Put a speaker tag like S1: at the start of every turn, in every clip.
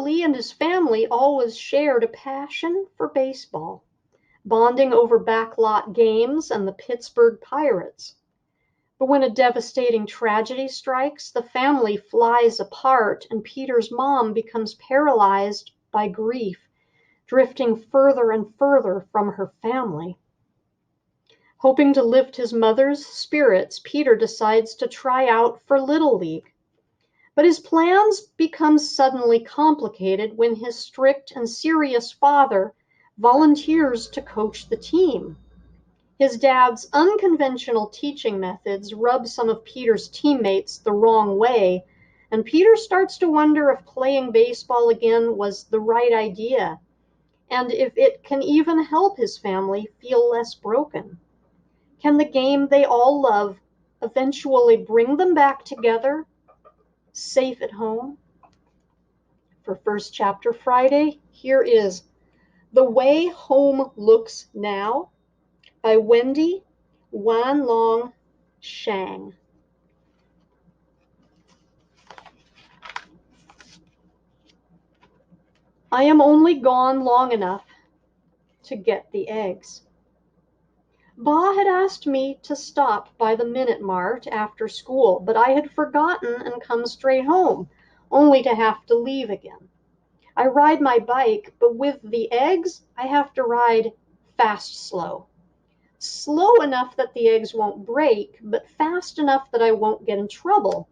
S1: Lee and his family always shared a passion for baseball, bonding over backlot games and the Pittsburgh Pirates. But when a devastating tragedy strikes, the family flies apart and Peter's mom becomes paralyzed by grief, drifting further and further from her family. Hoping to lift his mother's spirits, Peter decides to try out for Little League. But his plans become suddenly complicated when his strict and serious father volunteers to coach the team. His dad's unconventional teaching methods rub some of Peter's teammates the wrong way, and Peter starts to wonder if playing baseball again was the right idea, and if it can even help his family feel less broken. Can the game they all love eventually bring them back together, safe at home? For First Chapter Friday, here is The Way Home Looks Now by Wendy, Wan-Long, Shang. I am only gone long enough to get the eggs. Ba had asked me to stop by the Minute Mart after school, but I had forgotten and come straight home, only to have to leave again. I ride my bike, but with the eggs, I have to ride fast slow. Slow enough that the eggs won't break, but fast enough that I won't get in trouble.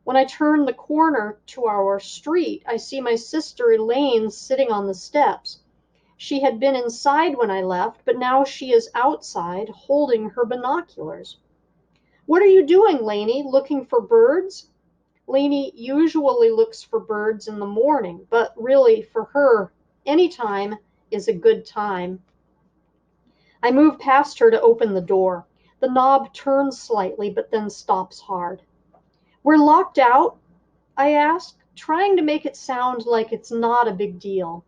S1: When I turn the corner to our street, I see my sister Elaine sitting on the steps. She had been inside when I left, but now she is outside holding her binoculars. What are you doing, Lainey? Looking for birds? Lainey usually looks for birds in the morning, but really for her, any time is a good time. I move past her to open the door. The knob turns slightly, but then stops hard. We're locked out? I ask, trying to make it sound like it's not a big deal.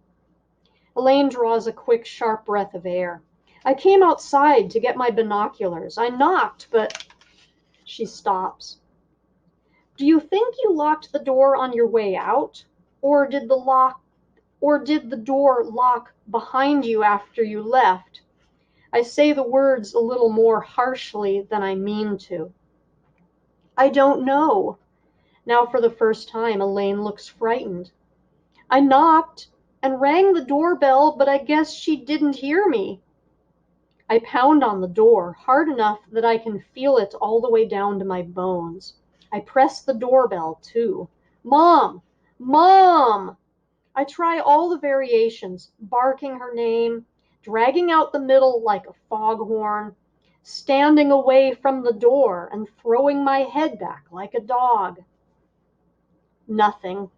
S1: Elaine draws a quick, sharp breath of air. I came outside to get my binoculars. I knocked, but... She stops. Do you think you locked the door on your way out? Or did the door lock behind you after you left? I say the words a little more harshly than I mean to. I don't know. Now for the first time, Elaine looks frightened. I knocked and rang the doorbell, but I guess she didn't hear me. I pound on the door, hard enough that I can feel it all the way down to my bones. I press the doorbell, too. Mom! Mom! I try all the variations, barking her name, dragging out the middle like a foghorn, standing away from the door and throwing my head back like a dog. Nothing.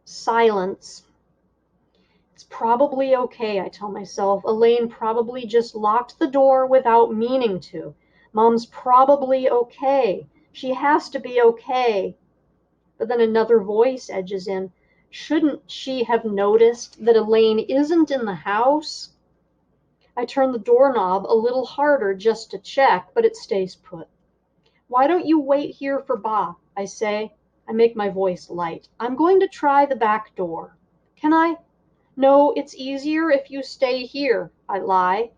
S1: Silence. It's probably okay, I tell myself. Elaine probably just locked the door without meaning to. Mom's probably okay. She has to be okay. But then another voice edges in. Shouldn't she have noticed that Elaine isn't in the house? I turn the doorknob a little harder just to check, but it stays put. Why don't you wait here for Ba? I say. I make my voice light. I'm going to try the back door. Can I? No, it's easier if you stay here, I lie.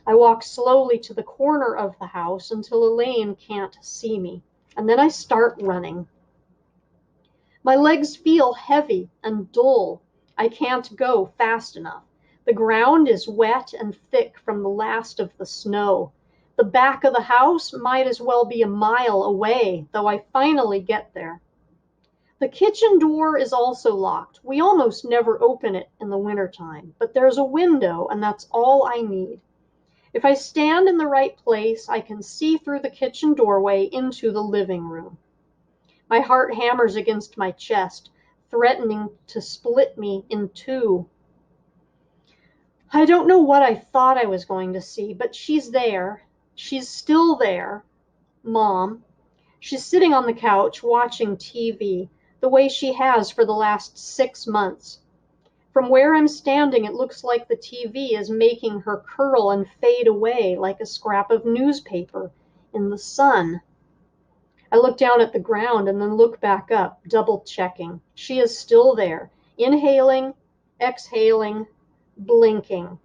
S1: I walk slowly to the corner of the house until Elaine can't see me, and then I start running. My legs feel heavy and dull. I can't go fast enough. The ground is wet and thick from the last of the snow. The back of the house might as well be a mile away, though I finally get there. The kitchen door is also locked. We almost never open it in the wintertime, but there's a window, and that's all I need. If I stand in the right place, I can see through the kitchen doorway into the living room. My heart hammers against my chest, threatening to split me in two. I don't know what I thought I was going to see, but she's there. She's still there. Mom. She's sitting on the couch watching TV, the way she has for the last 6 months. From where I'm standing, it looks like the TV is making her curl and fade away like a scrap of newspaper in the sun. I look down at the ground and then look back up, double checking. She is still there, Inhaling, exhaling, blinking.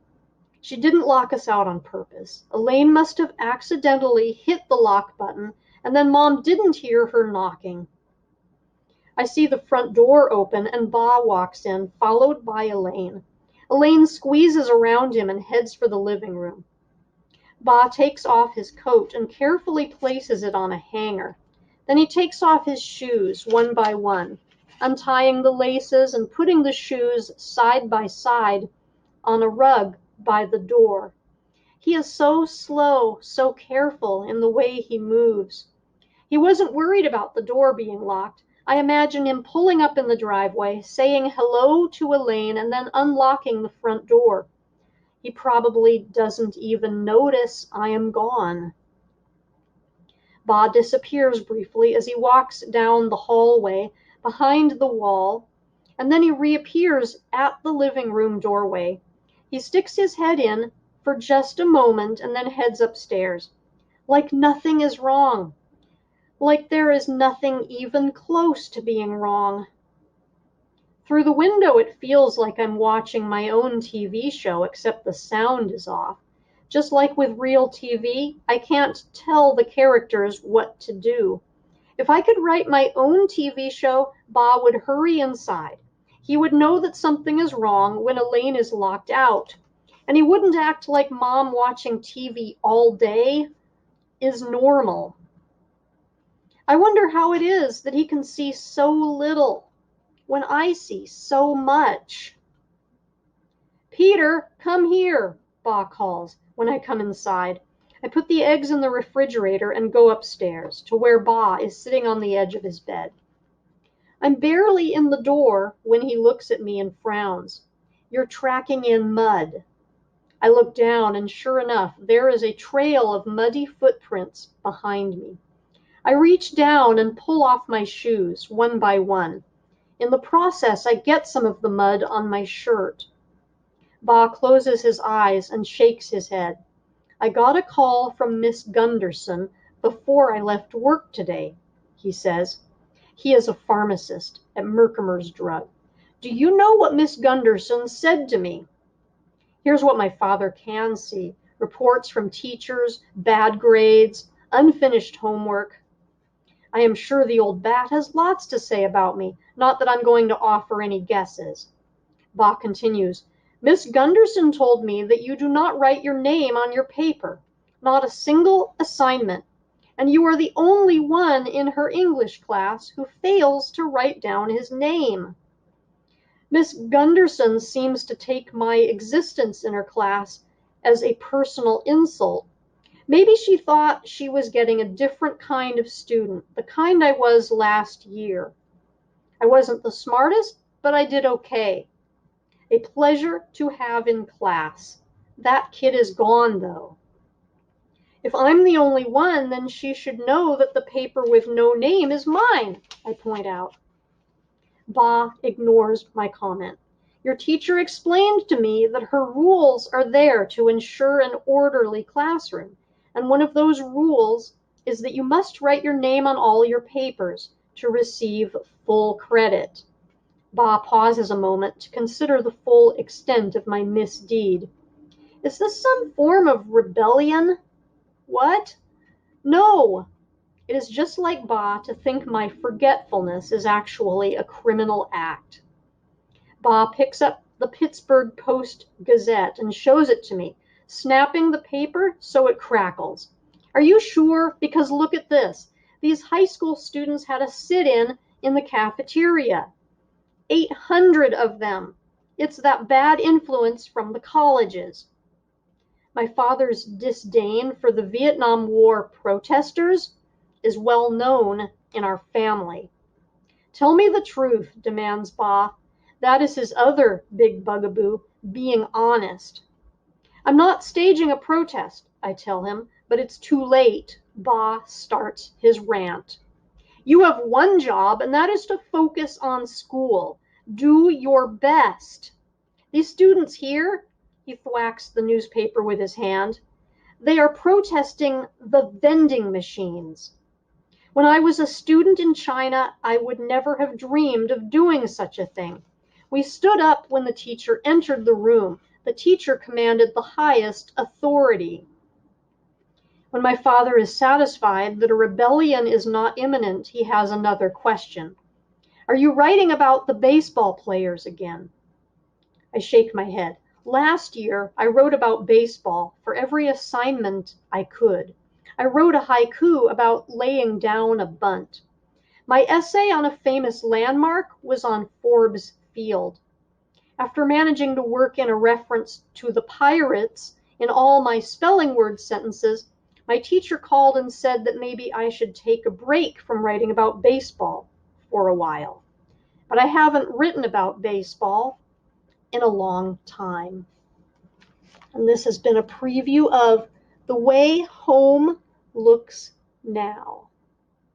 S1: She didn't lock us out on purpose. Elaine must have accidentally hit the lock button, and then Mom didn't hear her knocking. I see the front door open and Ba walks in, followed by Elaine. Elaine squeezes around him and heads for the living room. Ba takes off his coat and carefully places it on a hanger. Then he takes off his shoes one by one, untying the laces and putting the shoes side by side on a rug by the door. He is so slow, so careful in the way he moves. He wasn't worried about the door being locked. I imagine him pulling up in the driveway, saying hello to Elaine, and then unlocking the front door. He probably doesn't even notice I am gone. Ba disappears briefly as he walks down the hallway behind the wall, and then he reappears at the living room doorway. He sticks his head in for just a moment and then heads upstairs, like nothing is wrong, like there is nothing even close to being wrong. Through the window, it feels like I'm watching my own TV show, except the sound is off. Just like with real TV, I can't tell the characters what to do. If I could write my own TV show, Ba would hurry inside. He would know that something is wrong when Elaine is locked out. And he wouldn't act like Mom watching TV all day is normal. I wonder how it is that he can see so little when I see so much. Peter, come here, Ba calls when I come inside. I put the eggs in the refrigerator and go upstairs to where Ba is sitting on the edge of his bed. I'm barely in the door when he looks at me and frowns. You're tracking in mud. I look down, and sure enough, there is a trail of muddy footprints behind me. I reach down and pull off my shoes, one by one. In the process, I get some of the mud on my shirt. Ba closes his eyes and shakes his head. I got a call from Miss Gunderson before I left work today, he says. He is a pharmacist at Merkimer's Drug. Do you know what Miss Gunderson said to me? Here's what my father can see. Reports from teachers, bad grades, unfinished homework. I am sure the old bat has lots to say about me, not that I'm going to offer any guesses. Ba continues, Miss Gunderson told me that you do not write your name on your paper, not a single assignment, and you are the only one in her English class who fails to write down his name. Miss Gunderson seems to take my existence in her class as a personal insult. Maybe she thought she was getting a different kind of student, the kind I was last year. I wasn't the smartest, but I did okay. A pleasure to have in class. That kid is gone, though. If I'm the only one, then she should know that the paper with no name is mine, I point out. Ba ignores my comment. Your teacher explained to me that her rules are there to ensure an orderly classroom. And one of those rules is that you must write your name on all your papers to receive full credit. Ba pauses a moment to consider the full extent of my misdeed. Is this some form of rebellion? What? No. It is just like Ba to think my forgetfulness is actually a criminal act. Ba picks up the Pittsburgh Post-Gazette and shows it to me, snapping the paper so it crackles. Are you sure? Because look at this. These high school students had a sit-in the cafeteria. 800 of them. It's that bad influence from the colleges. My father's disdain for the Vietnam War protesters is well known in our family. Tell me the truth, demands Ba. That is his other big bugaboo, being honest. I'm not staging a protest, I tell him, but it's too late. Ba starts his rant. You have one job, and that is to focus on school. Do your best. These students here, he thwacks the newspaper with his hand, they are protesting the vending machines. When I was a student in China, I would never have dreamed of doing such a thing. We stood up when the teacher entered the room. The teacher commanded the highest authority. When my father is satisfied that a rebellion is not imminent, he has another question. Are you writing about the baseball players again? I shake my head. Last year, I wrote about baseball for every assignment I could. I wrote a haiku about laying down a bunt. My essay on a famous landmark was on Forbes Field. After managing to work in a reference to the Pirates in all my spelling word sentences, my teacher called and said that maybe I should take a break from writing about baseball for a while. But I haven't written about baseball in a long time. And this has been a preview of The Way Home Looks Now.